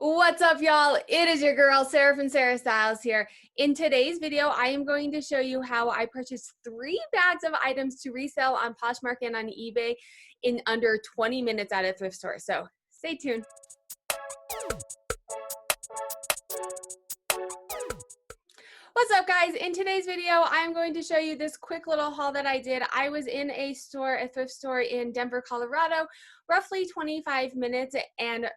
What's up, y'all? It is your girl, Sarah from Sarah Styles here. In today's video, I am going to show you how I purchased 3 bags of items to resell on PoshMark and on eBay in under 20 minutes at a thrift store. So stay tuned. What's up, guys? In today's video, I'm going to show you this quick little haul that I did. I was in a thrift store in Denver, Colorado, roughly 25 minutes, and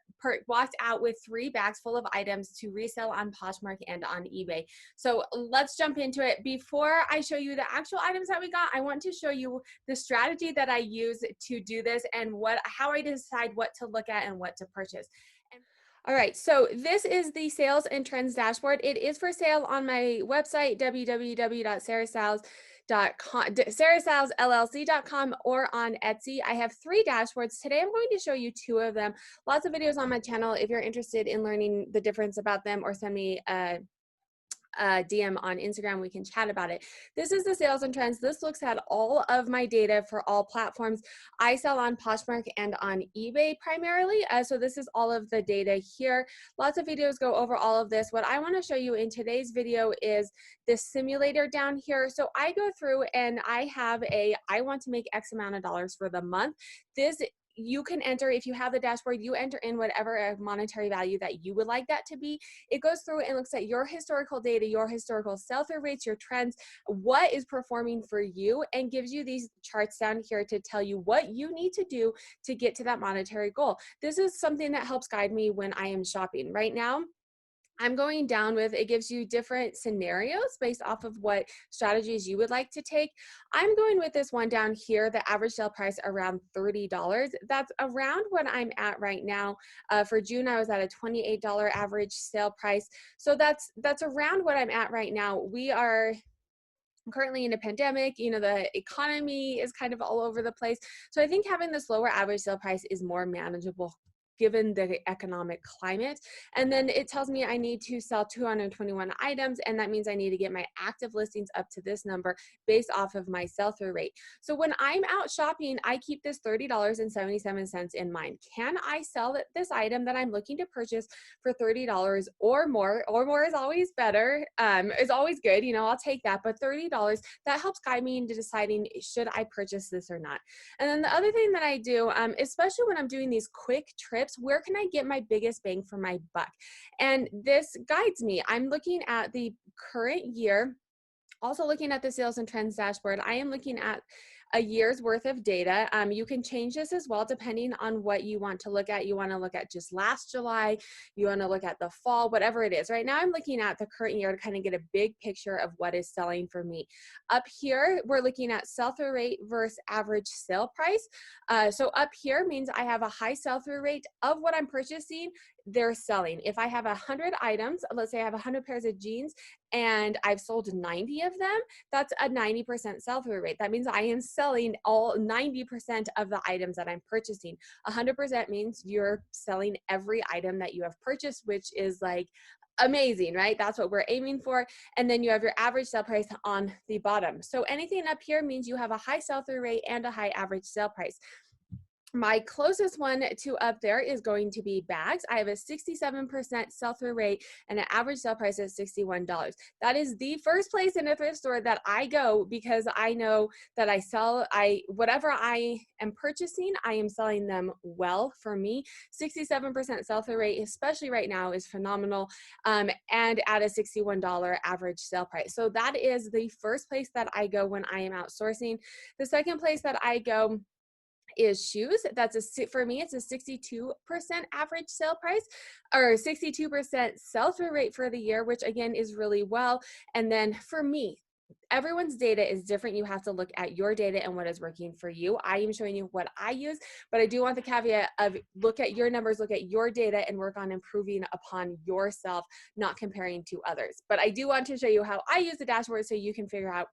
walked out with 3 bags full of items to resell on PoshMark and on eBay. So let's jump into it. Before I show you the actual items that we got, I want to show you the strategy that I use to do this and how I decide what to look at and what to purchase. All right, so this is the sales and trends dashboard. It is for sale on my website, sarahstylesllc.com, or on Etsy. I have 3 dashboards. Today I'm going to show you 2 of them. Lots of videos on my channel if you're interested in learning the difference about them, or send me a DM on Instagram. We can chat about it. This is the sales and trends. This looks at all of my data for all platforms. I sell on PoshMark and on eBay primarily. So this is all of the data here. Lots of videos go over all of this. What I want to show you in today's video is this simulator down here. So I go through and I have I want to make X amount of dollars for the month. You can enter, if you have the dashboard, you enter in whatever monetary value that you would like that to be. It goes through and looks at your historical data, your historical sell-through rates, your trends, what is performing for you, and gives you these charts down here to tell you what you need to do to get to that monetary goal. This is something that helps guide me when I am shopping. Right now, I'm going down with, it gives you different scenarios based off of what strategies you would like to take. I'm going with this one down here, the average sale price around $30. That's around what I'm at right now. For June, I was at a $28 average sale price. So that's around what I'm at right now. We are currently in a pandemic, the economy is kind of all over the place. So I think having this lower average sale price is more manageable given the economic climate. And then it tells me I need to sell 221 items, and that means I need to get my active listings up to this number based off of my sell-through rate. So when I'm out shopping, I keep this $30.77 in mind. Can I sell this item that I'm looking to purchase for $30 or more? Or more is always better, is always good, I'll take that, but $30, that helps guide me into deciding, should I purchase this or not? And then the other thing that I do, especially when I'm doing these quick trips, where can I get my biggest bang for my buck? And this guides me. I'm looking at the current year, also looking at the sales and trends dashboard. I am looking at a year's worth of data. You can change this as well depending on what you want to look at. You want to look at just last July, you want to look at the fall, whatever it is. Right now I'm looking at the current year to kind of get a big picture of what is selling for me. Up here, we're looking at sell-through rate versus average sale price. So up here means I have a high sell-through rate of what I'm purchasing, they're selling. If I have 100 items, let's say I have 100 pairs of jeans and I've sold 90 of them, that's a 90% sell-through rate. That means I am selling all 90% of the items that I'm purchasing. 100% means you're selling every item that you have purchased, which is like amazing, right? That's what we're aiming for. And then you have your average sale price on the bottom. So anything up here means you have a high sell-through rate and a high average sale price. My closest one to up there is going to be bags. I have a 67% sell-through rate and an average sale price of $61. That is the first place in a thrift store that I go because I know that whatever I am purchasing, I am selling them well for me. 67% sell-through rate, especially right now, is phenomenal, and at a $61 average sale price. So that is the first place that I go when I am outsourcing. The second place that I go is shoes. For me, it's a 62% average sale price, or 62% sell-through rate for the year, which again is really well. And then for me, everyone's data is different. You have to look at your data and what is working for you. I am showing you what I use, but I do want the caveat of look at your numbers, look at your data, and work on improving upon yourself, not comparing to others. But I do want to show you how I use the dashboard so you can figure out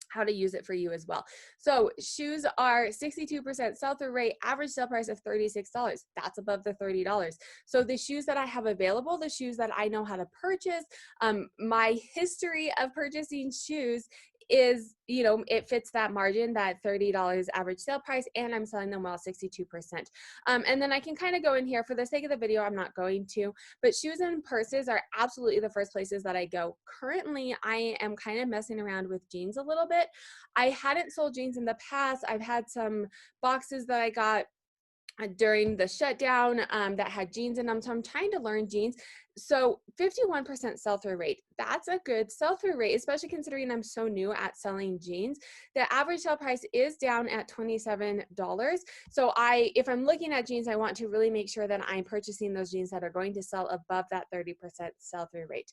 how to use it for you as well. So shoes are 62% sell-through rate, average sale price of $36. That's above the $30. So the shoes that I have available, the shoes that I know how to purchase, my history of purchasing shoes is, you know, it fits that margin, that $30 average sale price, and I'm selling them well, 62%. And then I can kind of go in here. For the sake of the video, I'm not going to, but shoes and purses are absolutely the first places that I go. Currently, I am kind of messing around with jeans a little bit. I hadn't sold jeans in the past. I've had some boxes that I got during the shutdown that had jeans in them. So I'm trying to learn jeans. So 51% sell-through rate, that's a good sell-through rate, especially considering I'm so new at selling jeans. The average sale price is down at $27. So if I'm looking at jeans, I want to really make sure that I'm purchasing those jeans that are going to sell above that 30% sell-through rate.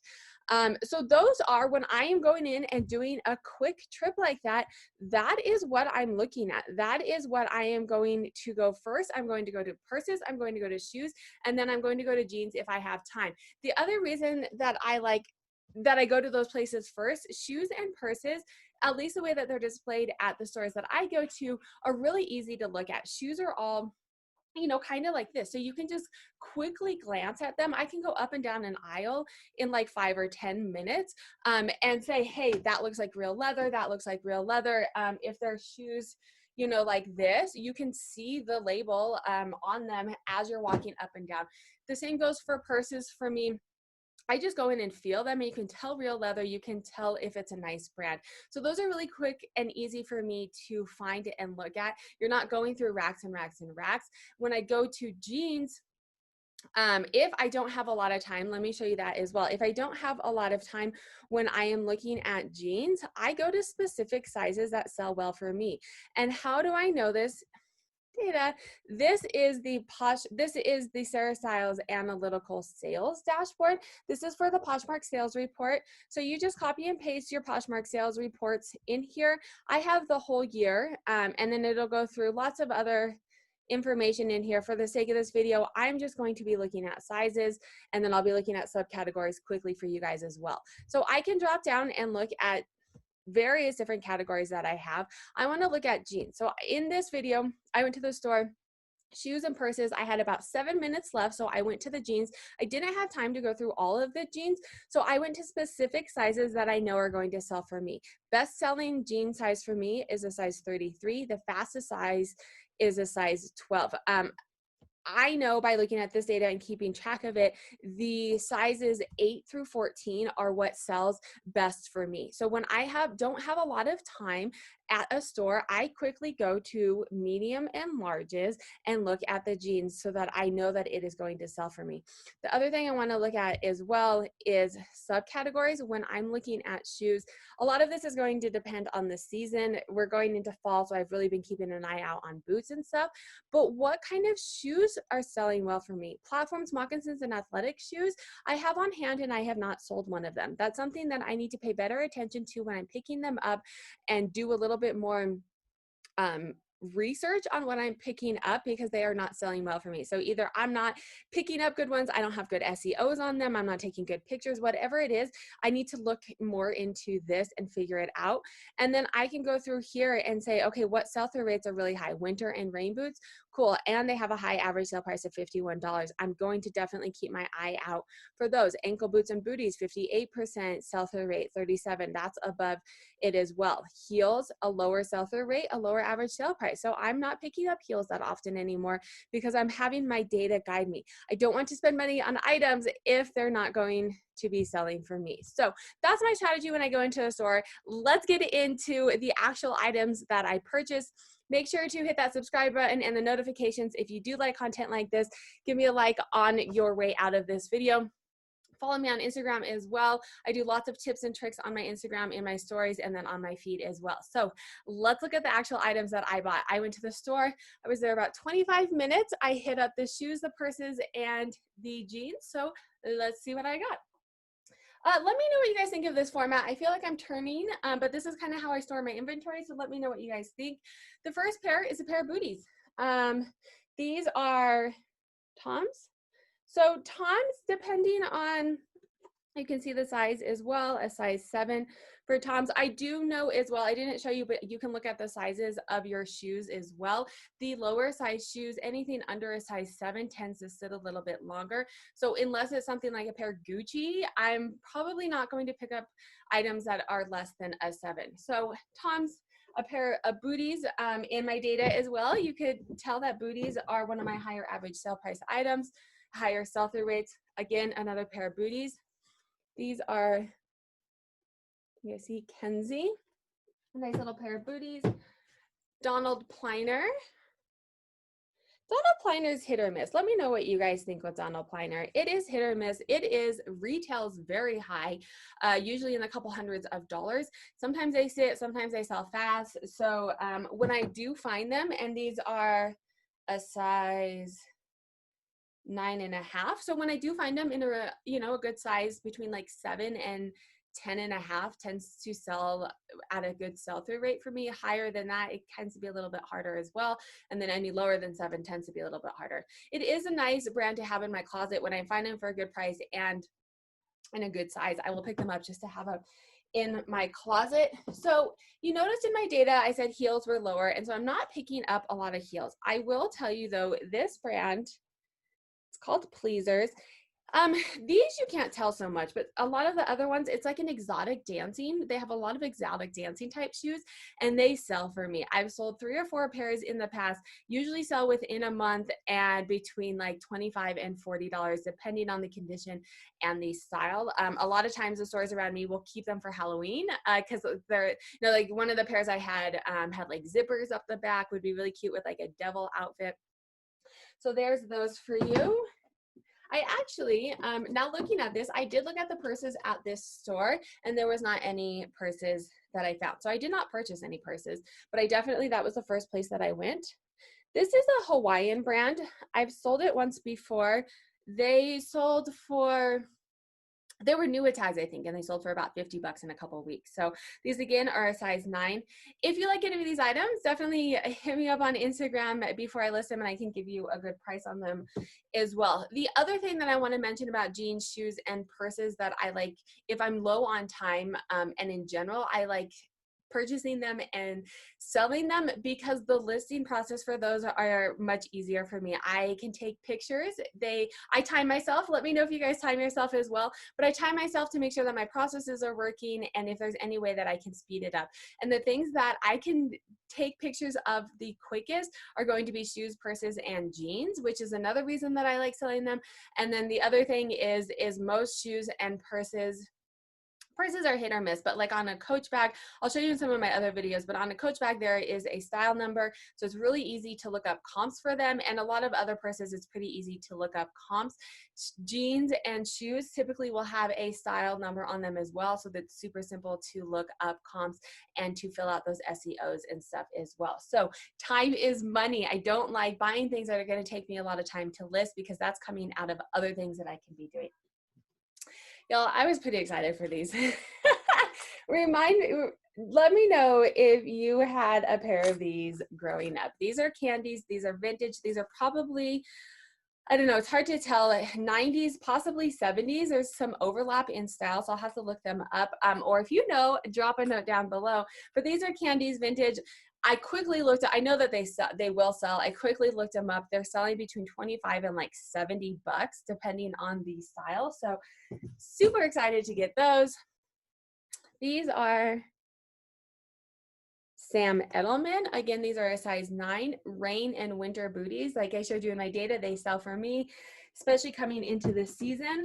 So those are, when I am going in and doing a quick trip like that, that is what I'm looking at. That is what I am going to go first. I'm going to go to purses, I'm going to go to shoes, and then I'm going to go to jeans if I have time. The other reason that I go to those places first, shoes and purses, at least the way that they're displayed at the stores that I go to, are really easy to look at. Shoes are all, you know, kind of like this. So you can just quickly glance at them. I can go up and down an aisle in like 5 or 10 minutes and say, hey, that looks like real leather. That looks like real leather. If they're shoes, you know, like this, you can see the label on them as you're walking up and down. The same goes for purses for me. I just go in and feel them, and you can tell real leather, you can tell if it's a nice brand. So those are really quick and easy for me to find and look at. You're not going through racks and racks and racks. When I go to jeans, if I don't have a lot of time, let me show you that as well. If I don't have a lot of time when I am looking at jeans, I go to specific sizes that sell well for me. And how do I know this? Data. This is the Sarah Stiles analytical sales dashboard. This is for the Poshmark sales report. So you just copy and paste your Poshmark sales reports in here. I have the whole year, and then it'll go through lots of other information in here. For the sake of this video, I'm just going to be looking at sizes, and then I'll be looking at subcategories quickly for you guys as well. So I can drop down and look at various different categories that I have. I want to look at jeans. So in this video, I went to the store, shoes and purses. I had about 7 minutes left, so I went to the jeans. I didn't have time to go through all of the jeans, so I went to specific sizes that I know are going to sell for me. Best selling jean size for me is a size 33. The fastest size is a size 12. I know by looking at this data and keeping track of it, the sizes 8 through 14 are what sells best for me. So when I don't have a lot of time at a store, I quickly go to medium and larges and look at the jeans so that I know that it is going to sell for me. The other thing I want to look at as well is subcategories. When I'm looking at shoes, a lot of this is going to depend on the season. We're going into fall, so I've really been keeping an eye out on boots and stuff. But what kind of shoes are selling well for me? Platforms, moccasins, and athletic shoes I have on hand, and I have not sold one of them. That's something that I need to pay better attention to when I'm picking them up and do a little bit more research on what I'm picking up, because they are not selling well for me. So either I'm not picking up good ones, I don't have good SEOs on them, I'm not taking good pictures, whatever it is, I need to look more into this and figure it out. And then I can go through here and say, okay, what sell-through rates are really high? Winter and rain boots, cool. And they have a high average sale price of $51. I'm going to definitely keep my eye out for those. Ankle boots and booties, 58% sell-through rate, 37. That's above it as well. Heels, a lower sell-through rate, a lower average sale price. So I'm not picking up heels that often anymore because I'm having my data guide me. I don't want to spend money on items if they're not going to be selling for me. So that's my strategy when I go into a store. Let's get into the actual items that I purchase. Make sure to hit that subscribe button and the notifications. If you do like content like this, give me a like on your way out of this video. Follow me on Instagram as well. I do lots of tips and tricks on my Instagram in my stories and then on my feed as well. So let's look at the actual items that I bought. I went to the store. I was there about 25 minutes. I hit up the shoes, the purses, and the jeans. So let's see what I got. Let me know what you guys think of this format. I feel like I'm turning, but this is kind of how I store my inventory, so let me know what you guys think. The first pair is a pair of booties. These are Toms. So Toms, depending on You can see the size as well, a size 7 for Toms. I do know as well, I didn't show you, but you can look at the sizes of your shoes as well. The lower size shoes, anything under a size 7 tends to sit a little bit longer. So unless it's something like a pair of Gucci, I'm probably not going to pick up items that are less than a 7. So Toms, a pair of booties in my data as well. You could tell that booties are one of my higher average sale price items, higher sell-through rates. Again, another pair of booties. These are, you see Kenzie, a nice little pair of booties. Donald Pliner. Donald Pliner's hit or miss. Let me know what you guys think with Donald Pliner. It is hit or miss. It is retails very high, usually in a couple hundreds of dollars. Sometimes they sit, sometimes they sell fast. So when I do find them, and these are a size 9.5. So when I do find them in a, you know, a good size between like 7 and 10.5 tends to sell at a good sell-through rate for me. Higher than that, it tends to be a little bit harder as well. And then any lower than 7 tends to be a little bit harder. It is a nice brand to have in my closet. When I find them for a good price and in a good size, I will pick them up just to have up in my closet. So you noticed in my data, I said heels were lower. And so I'm not picking up a lot of heels. I will tell you though, this brand, it's called Pleasers. These you can't tell so much, but a lot of the other ones, it's like an exotic dancing. They have a lot of exotic dancing type shoes and they sell for me. I've sold 3 or 4 pairs in the past, usually sell within a month and between like $25 and $40, depending on the condition and the style. A lot of times the stores around me will keep them for Halloween because they're, you know, like one of the pairs I had like zippers up the back, would be really cute with like a devil outfit. So there's those for you. I actually, now looking at this, I did look at the purses at this store and there was not any purses that I found. So I did not purchase any purses, but I definitely, that was the first place that I went. This is a Hawaiian brand. I've sold it once before. They sold for, they were new tags, I think, and they sold for about $50 in a couple of weeks. So these again are a size 9. If you like any of these items, definitely hit me up on Instagram before I list them and I can give you a good price on them as well. The other thing that I want to mention about jeans, shoes, and purses that I like, if I'm low on time and in general, I like purchasing them and selling them because the listing process for those are much easier for me. I can take pictures. I time myself. Let me know if you guys time yourself as well, but I time myself to make sure that my processes are working and if there's any way that I can speed it up. And the things that I can take pictures of the quickest are going to be shoes, purses, and jeans, which is another reason that I like selling them. And then the other thing is most shoes and purses are hit or miss, but like on a Coach bag, I'll show you in some of my other videos, but on a Coach bag, there is a style number. So it's really easy to look up comps for them. And a lot of other purses, it's pretty easy to look up comps. Jeans and shoes typically will have a style number on them as well. So that's super simple to look up comps and to fill out those SEOs and stuff as well. So time is money. I don't like buying things that are going to take me a lot of time to list because that's coming out of other things that I can be doing. Y'all, I was pretty excited for these. Let me know if you had a pair of these growing up. These are candies. These are vintage. These are probably, I don't know, it's hard to tell, 90s, possibly 70s. There's some overlap in style, so I'll have to look them up. Or if you know, drop a note down below. But these are candies, vintage. I quickly looked at, I know that they will sell. I quickly looked them up. They're selling between 25 and like $70 depending on the style. So super excited to get those. These are Sam Edelman. Again, these are a size 9 rain and winter booties. Like I showed you in my data, they sell for me, especially coming into this season.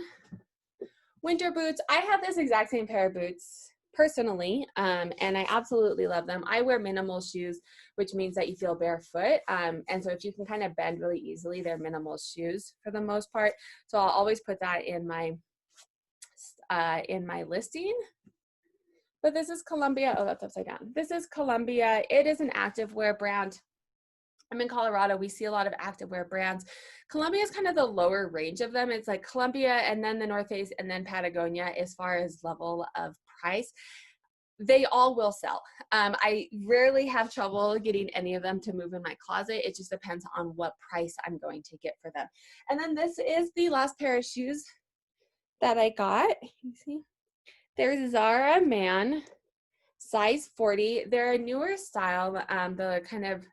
Winter boots. I have this exact same pair of boots personally, and I absolutely love them. I wear minimal shoes, which means that you feel barefoot. And so if you can kind of bend really easily, they're minimal shoes for the most part. So I'll always put that in my listing. But this is Columbia. Oh, that's upside down. This is Columbia. It is an activewear brand. I'm in Colorado. We see a lot of activewear brands. Columbia is kind of the lower range of them. It's like Columbia and then the North Face and then Patagonia as far as level of price. They all will sell. I rarely have trouble getting any of them to move in my closet. It just depends on what price I'm going to get for them. And then this is the last pair of shoes. that I got. You see? There's Zara Man, size 40. They're a newer style. The kind of,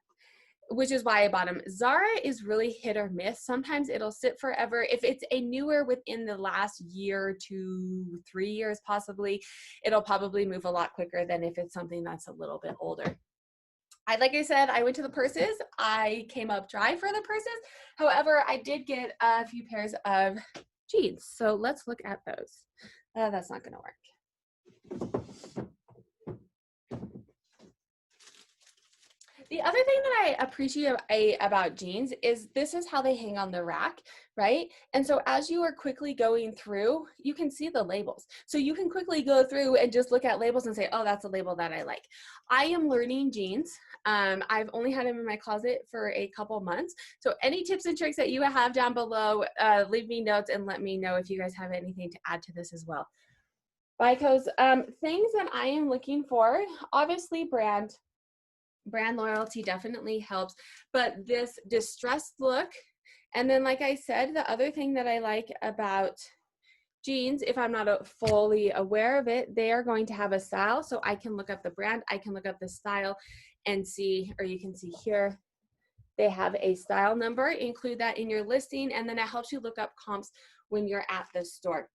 which is why I bought them. Zara is really hit or miss. Sometimes it'll sit forever. If it's a newer within the last year to 3 years possibly, it'll probably move a lot quicker than if it's something that's a little bit older. Like I said, I went to the purses. I came up dry for the purses. However, I did get a few pairs of jeans. So let's look at those. That's not gonna work. The other thing that I appreciate about jeans is this is how they hang on the rack, right? And so as you are quickly going through, you can see the labels. So you can quickly go through and just look at labels and say, oh, that's a label that I like. I am learning jeans. I've only had them in my closet for a couple months. So any tips and tricks that you have down below, leave me notes and let me know if you guys have anything to add to this as well. Because things that I am looking for, obviously brand loyalty definitely helps, but this distressed look, and then like I said, the other thing that I like about jeans, if I'm not fully aware of it, they are going to have a style, so I can look up the brand, I can look up the style and see, or you can see here, they have a style number. Include that in your listing, and then it helps you look up comps when you're at the store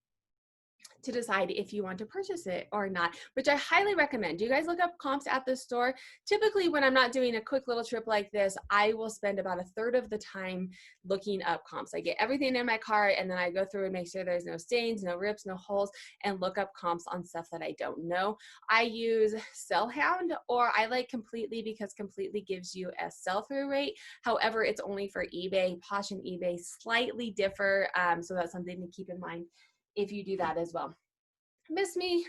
to decide if you want to purchase it or not, which I highly recommend. You guys look up comps at the store. Typically, when I'm not doing a quick little trip like this, I will spend about a third of the time looking up comps. I get everything in my cart and then I go through and make sure there's no stains, no rips, no holes, and look up comps on stuff that I don't know. I use Sellhound, or I like Completely because Completely gives you a sell-through rate. However, it's only for eBay. Posh and eBay slightly differ, so that's something to keep in mind if you do that as well. Miss me.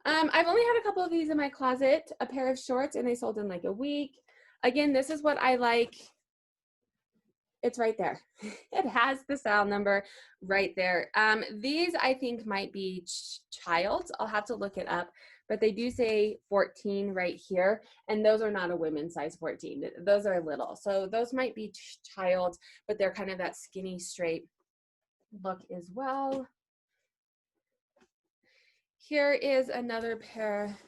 I've only had a couple of these in my closet, a pair of shorts, and they sold in like a week. Again, this is what I like. It's right there. It has the style number right there. These I think might be child's. I'll have to look it up, but they do say 14 right here, and those are not a women's size 14. Those are little. So those might be child's, but they're kind of that skinny straight look as well. Here is another pair.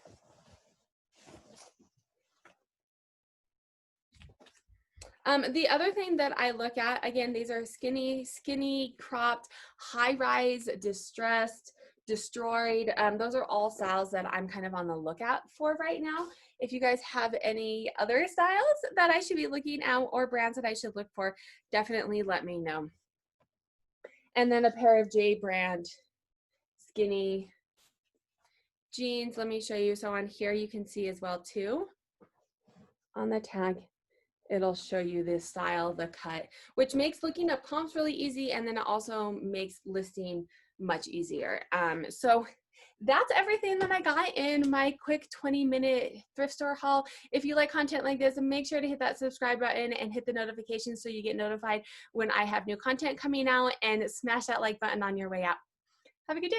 The other thing that I look at, again, these are skinny, cropped, high-rise, distressed, destroyed. Those are all styles that I'm kind of on the lookout for right now. If you guys have any other styles that I should be looking at or brands that I should look for, definitely let me know. And then a pair of J brand skinny jeans. Let me show you. So on here you can see as well too, on the tag, it'll show you the style, the cut, which makes looking up comps really easy, and then it also makes listing much easier. So that's everything that I got in my quick 20-minute thrift store haul. If you like content like this, make sure to hit that subscribe button and hit the notifications so you get notified when I have new content coming out, and smash that like button on your way out. Have a good day.